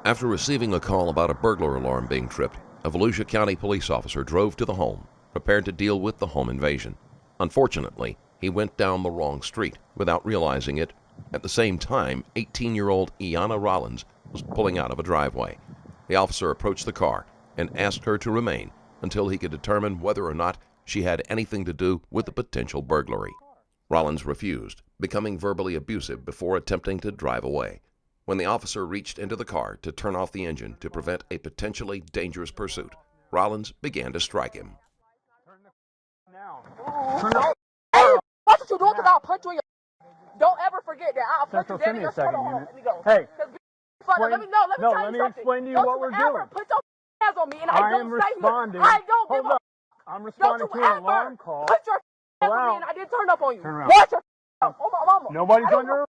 After receiving a call about a burglar alarm being tripped, a Volusia County police officer drove to the home, prepared to deal with the home invasion. Unfortunately, he went down the wrong street without realizing it. At the same time, 18-year-old Iyanna Rollins was pulling out of a driveway. The officer approached the car and asked her to remain until he could determine whether or not she had anything to do with the potential burglary. Rollins refused, becoming verbally abusive before attempting to drive away. When the officer reached into the car to turn off the engine to prevent a potentially dangerous pursuit, Rollins began to strike him. Hey, what you doing? Because I'll punch you in your... Don't ever forget that. I'll punch you Send in me your a second. Let me go. Hey, let me explain to you what we're doing. Put your hands on me, and I don't say responding. I don't give a... I'm responding to an alarm call. Put your hands on me, and I didn't turn up on you. Turn around. Watch your... Oh, my mama. Nobody's under...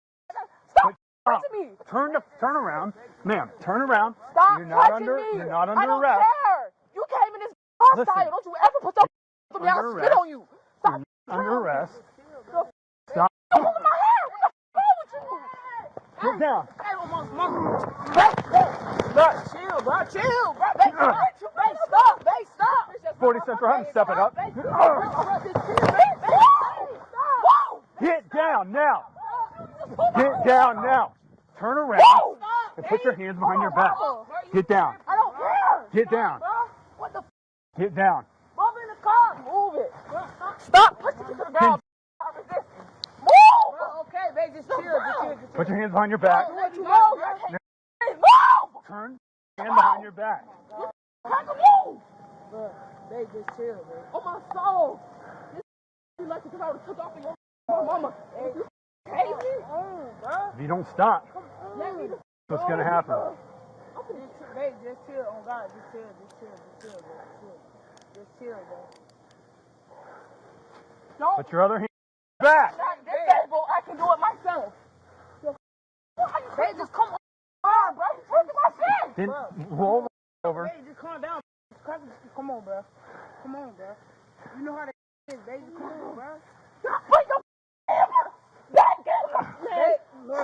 Stop touching me. Turn around. Ma'am, turn around. Stop You're not touching under, me. You're not under I don't arrest. care. You came in this hostile. Don't you ever put your on me. I'll spit on you. Stop. Under arrest. Stop. You're pulling my hair. What the fuck with you? Get down. Hey, almost chill, bro. Chill, bro. Babe, stop. 40 Central, have him step it up. Get down now. Get down now. Turn around and put your hands behind your back. Get down. I don't care. Get down. What the f? Get down. Move in the car. Move it. Stop pushing me to the ground. Move. Okay, babe, just chill. Put your hands behind your back. Move. Turn hand behind your back. Move. Babe, just chill, babe. Oh, my soul. This is like because I would have took off your mama. If you don't stop, what's going to happen? Babe, just chill. Oh, God, just chill, babe. Don't. Put your other hand back. I can do it myself. Babe, just come on, bro. You're breaking my shit. Then roll over. Babe, just calm down. Come on, bro. You know how that is, baby. Come on, bro. Put your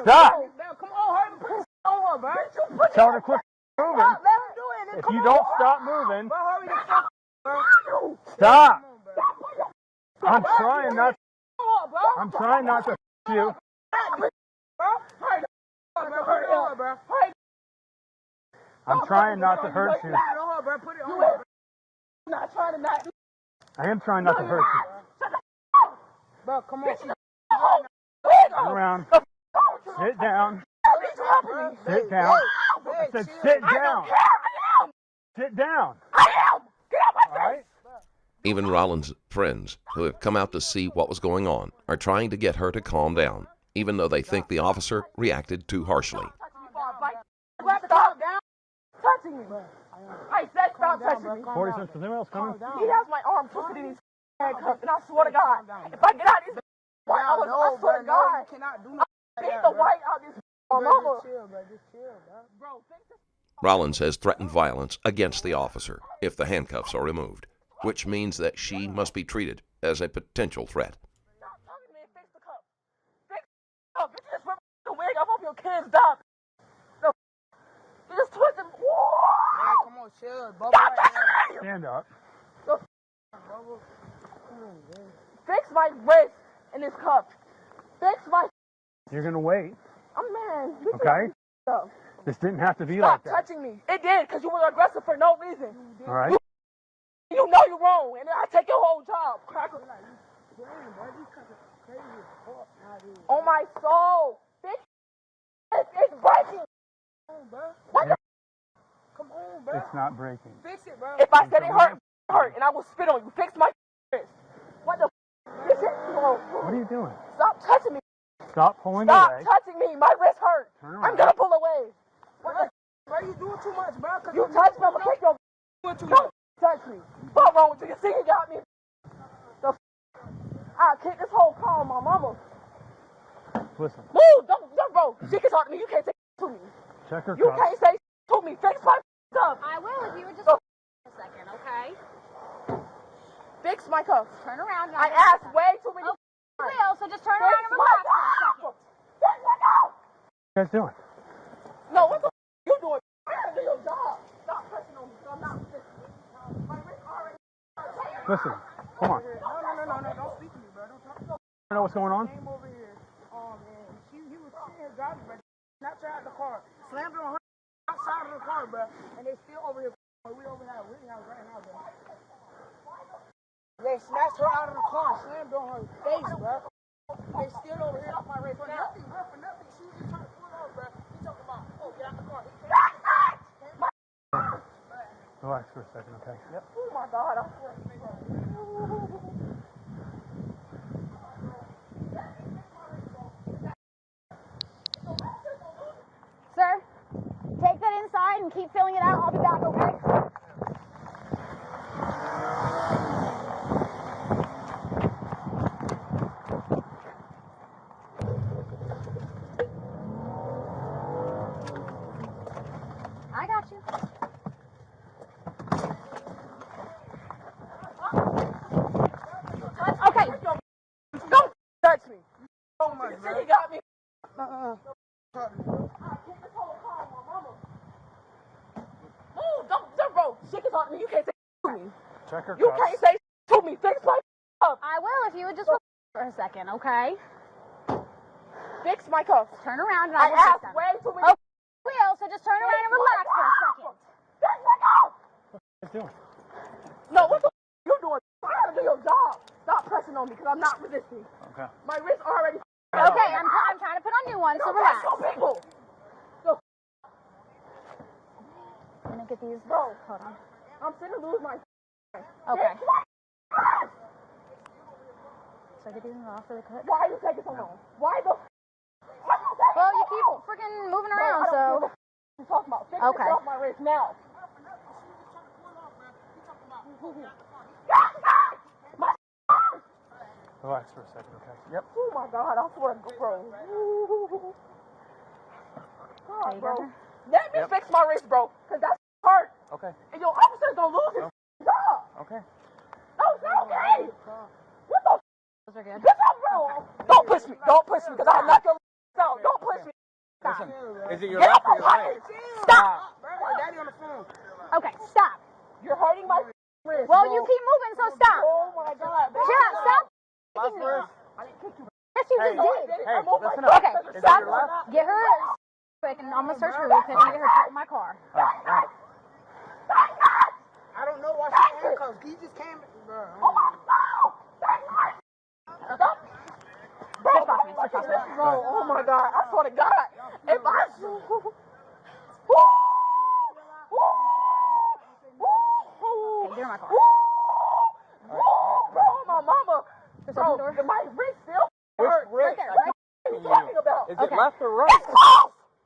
Stop. Come on, hurry. Put your on her, bro. Tell her to quit moving. Let him do it. If you don't stop moving, Bro, hurry the fuck, bro. stop. Come on, bro. I'm trying not to you. I'm trying not to hurt you. I am trying not to hurt you. Bro, come on. Turn around. Sit down. Sit down. I said sit down. Sit down. I am. Get out my face. All right? Even Rollins' friends, who have come out to see what was going on, are trying to get her to calm down, even though they think the officer reacted too harshly. Stop touching me. I said stop touching me. 40 cents. Is anyone else coming? He has my arm twisted in his handcuffs, and I swear to God, if I get out of this white, I swear to God, I beat the white out of this mama. Rollins has threatened violence against the officer if the handcuffs are removed, which means that she must be treated as a potential threat. Stop talking to me and fix the cup. Fix the cup. Bitch, you just ripped the wig off of your kid's dog. No. You just twisted. Hey, come on, chill. Stop touching me. Stand up. Fix my wrist in this cup. Fix my... You're going to wait. Man. Okay? This didn't have to be Stop like that. touching me. It did, because you were aggressive for no reason. All right? You know you're wrong, and I take your whole job. Cracker. Oh, my soul. Bitch, it's breaking. What the... Come on, bro. It's not breaking. Fix it, bro. If I said it hurt, and I will spit on you. Fix my wrist. What the... Fix it, bro. What are you doing? Stop touching me. Stop pulling Stop away. touching me. My wrist hurt. Turn around. I'm going to pull away. Bro, you doing too much, bro. You touch me, I'm going to kick your... Don't touch me. What's wrong with you? You see you got me? I'll kick this whole car on my mama. Listen. Move! Don't, bro. She can talk to me. You can't say to me. Check her You cuffs. can't say to me. Fix my cuffs. I will if you would just a second, okay? Fix my cuffs. Turn around. I asked way too many times. I will, so just turn Fix around and my relax for a second. cuffs. Fix my cuffs. What are you guys doing? No, what the you doing? Listen, come on. No, don't speak to me, bro. Don't talk to me. You know what's going on? Came over here, and he was sitting here driving, but not out the car. Slammed on her outside of the car, bro. And they still over here. We over here at Whitney House right now, bro. They snatched her out of the car, slammed on her face, bro. They still over here off my race. For nothing, bro. For nothing. She was just trying to pull off, bro. He talking about, oh, get out the car. Relax for a second, okay? Yep. Oh my God, I swear. Sir, take that inside and keep filling it out. I'll be back, okay? I got you. Okay. Don't touch me. Oh my God. He got me. Move, don't, bro. She can talk to me. You can't say to me. Check her You cuffs. can't say to me. Fix my cuffs. I will if you would just for a second, okay? Fix my cuffs. Turn around and I I will fix asked them. way too many. Okay, I will, so just turn around and relax for a second. Fix my cuffs. What are you doing? No, what the you doing? You gotta do your job. Stop pressing on me because I'm not resisting. Okay. My wrist already. Okay, I'm trying to put on new ones, so Don't relax. press on people. Let me get these. Bro, Hold on. I'm finna lose my. Okay. So I get these off really quick. Why are you taking so long? Why the? Well, you keep freaking moving around, so. You talking about? Fix Okay. off my wrist now. Relax for a second, okay? Yep. Oh my God, I swear to bro. There you go. Bro. Let me fix my wrist, bro, because that's hurt. Okay. And your officer's gonna lose his job. Okay. No, it's not okay. What the? Those are good. Get up, bro. Don't push me. Don't push me, because I'll knock your out. Don't push me. Listen, is it your Get left off or your my right? wrist. Stop. Daddy on the phone. Okay, stop. You're hurting my wrist. Well, bro. you keep moving, so stop. Oh my God. Shut up, stop. Left wrist? I didn't kick you. Yes, you Hey, just did. hey, I moved listen my up. Okay, Is it stop. your left? Get her quick, and I'm gonna search her real quick and get her out of my car. All right. I don't know why she handcuffs. He just came. Bro. Just cross me, just cross me. Bro, oh my God. I swear to God. If I. Okay, get in my car. Bro, my mama. Just Bro, open the door. my wrist still Which hurt. wrist? there, I right? keep What are you asking talking you. about? Is Okay. it left or right?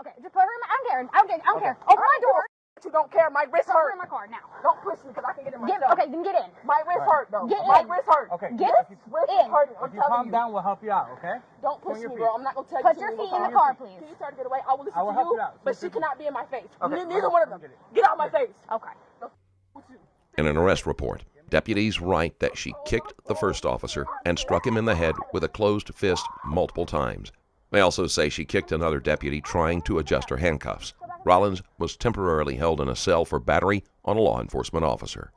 Okay, just put her in my. I don't care. Open my door. You don't care. My wrist Put her hurt. in my car now. Don't push me because I can get in Get, myself. okay, then get in. My wrist hurt, though. Get My in. wrist hurt. Okay. Get If you, Wrist in. is hurting. I'm if you telling calm you. down, we'll help you out, okay? Don't push your me, feet. bro. I'm not going to tell Put you your to feet move in the on. car, please. Can you try to get away? I will listen I will to help you, you out. but Listen. she cannot be in my face. Okay, Neither one of them. get it. Get out of my face. Okay. In an arrest report, deputies write that she kicked the first officer and struck him in the head with a closed fist multiple times. They also say she kicked another deputy trying to adjust her handcuffs. Rollins was temporarily held in a cell for battery on a law enforcement officer.